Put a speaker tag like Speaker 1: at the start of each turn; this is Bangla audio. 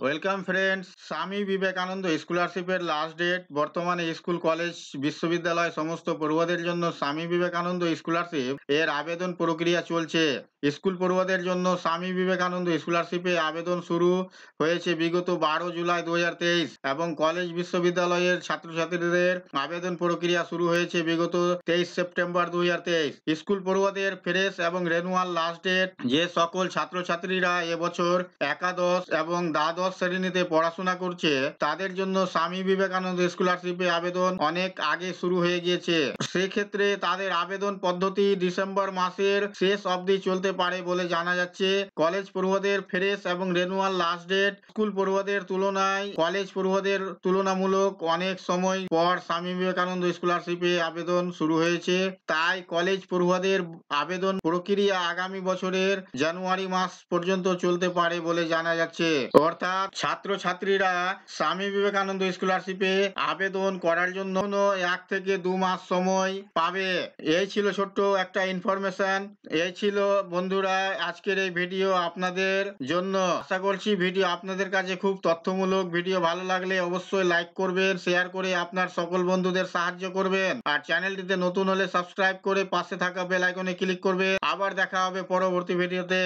Speaker 1: ওয়েলকাম ফ্রেন্ডস, স্বামী বিবেকানন্দ স্কলারশিপের লাস্ট ডেট। বর্তমানে স্কুল, কলেজ, বিশ্ববিদ্যালয় সমস্ত পড়ুয়াদের জন্য স্বামী বিবেকানন্দ স্কলারশিপ এর আবেদন প্রক্রিয়া চলছে। স্কুল পড়ুয়াদের জন্য স্বামী বিবেকানন্দ স্কলারশিপে আবেদন শুরু হয়েছে বিগত 12 জুলাই 2023 এবং কলেজ বিশ্ববিদ্যালয়ের ছাত্রছাত্রীদের আবেদন প্রক্রিয়া শুরু হয়েছে বিগত 23 সেপ্টেম্বর 2023। স্কুল পড়ুয়াদের ফ্রেশ এবং রেনুয়াল লাস্ট ডেট। যে সকল ছাত্রছাত্রীরা এবছর একাদশ এবং দ্বাদশ শ্রেণীতে পড়াশোনা করছে তাদের জন্য স্বামী বিবেকানন্দ স্কলারশিপে আবেদন অনেক আগে শুরু হয়ে গিয়েছে। সেক্ষেত্রে তাদের আবেদন পদ্ধতি ডিসেম্বর মাসের শেষ অবধি চলতে পারে বলে জানা যাচ্ছে। কলেজ পড়ুয়াদের ফ্রেশ এবং রেনুয়াল লাস্ট ডেট। স্কুল পড়ুয়াদের তুলনায় কলেজ পড়ুয়াদের তুলনামূলক অনেক সময় পর স্বামী বিবেকানন্দ স্কলারশিপে আবেদন শুরু হয়েছে। তাই কলেজ পড়ুয়াদের আবেদন প্রক্রিয়া আগামী বছরের জানুয়ারি মাস পর্যন্ত চলতে পারে বলে জানা যাচ্ছে। অর্থাৎ ছাত্রছাত্রীরা স্বামী বিবেকানন্দ স্কলারশিপে আবেদন করার জন্য 1 থেকে 2 মাস সময় পাবে। এই ছিল ছোট্ট একটা ইনফরমেশন। এই ছিল বন্ধুরা আজকের এই ভিডিও আপনাদের জন্য। আশা করছি ভিডিও আপনাদের কাছে খুব তথ্যমূলক। ভিডিও ভালো লাগলে অবশ্যই লাইক করবেন, শেয়ার করে আপনার সকল বন্ধুদের সাহায্য করবেন। আর চ্যানেলটিতে নতুন হলে সাবস্ক্রাইব করে পাশে থাকা বেল আইকনে ক্লিক করবেন। আবার দেখা হবে পরবর্তী ভিডিওতে।